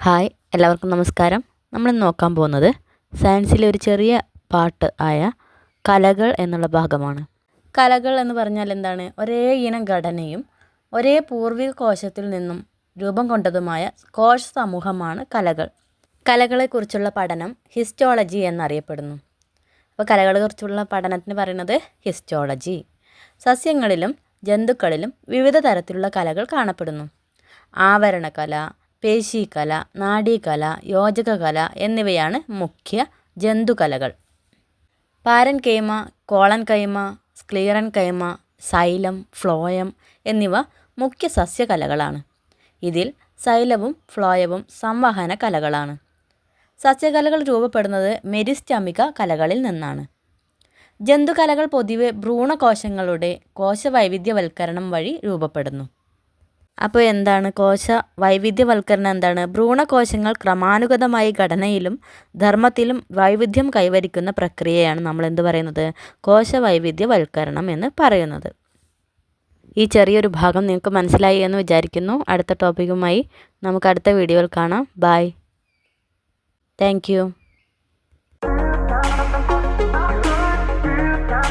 Hi എല്ലാവർക്കും നമസ്കാരം. നമ്മളിന്ന് നോക്കാൻ പോകുന്നത് സയൻസിലെ ഒരു ചെറിയ പാർട്ട് ആയ കലകൾ എന്നുള്ള ഭാഗമാണ്. കലകൾ എന്ന് പറഞ്ഞാൽ എന്താണ്? ഒരേ ഇനം ഘടനയും ഒരേ പൂർവിക കോശത്തിൽ നിന്നും രൂപം കൊണ്ടതുമായ കോശ സമൂഹമാണ് കലകൾ. കലകളെക്കുറിച്ചുള്ള പഠനം ഹിസ്റ്റോളജി എന്നറിയപ്പെടുന്നു. അപ്പോൾ കലകളെക്കുറിച്ചുള്ള പഠനത്തിന് പറയുന്നത് ഹിസ്റ്റോളജി. സസ്യങ്ങളിലും ജന്തുക്കളിലും വിവിധ തരത്തിലുള്ള കലകൾ കാണപ്പെടുന്നു. ആവരണകല, പേശീകല, നാഡീകല, യോജകകല എന്നിവയാണ് മുഖ്യ ജന്തുകലകൾ. പാരൻകൈമ, കോളൻകൈമ, സ്ക്ലീറൻകൈമ, സൈലം, ഫ്ലോയം എന്നിവ മുഖ്യ സസ്യകലകളാണ്. ഇതിൽ സൈലവും ഫ്ലോയവും സംവഹന കലകളാണ്. സസ്യകലകൾ രൂപപ്പെടുന്നത് മെരിസ്റ്റമിക കലകളിൽ നിന്നാണ്. ജന്തുകലകൾ പൊതുവെ ഭ്രൂണകോശങ്ങളുടെ കോശവൈവിധ്യവൽക്കരണം വഴി രൂപപ്പെടുന്നു. അപ്പോൾ എന്താണ് കോശ വൈവിധ്യവൽക്കരണം? എന്താണ്? ഭ്രൂണകോശങ്ങൾ ക്രമാനുഗതമായി ഘടനയിലും ധർമ്മത്തിലും വൈവിധ്യം കൈവരിക്കുന്ന പ്രക്രിയയാണ് നമ്മൾ എന്ത് പറയുന്നത്? കോശവൈവിധ്യവൽക്കരണം എന്ന് പറയുന്നത്. ഈ ചെറിയൊരു ഭാഗം നിങ്ങൾക്ക് മനസ്സിലായി എന്ന് വിചാരിക്കുന്നു. അടുത്ത ടോപ്പിക്കുമായി നമുക്ക് അടുത്ത വീഡിയോയിൽ കാണാം. ബൈ. Thank you.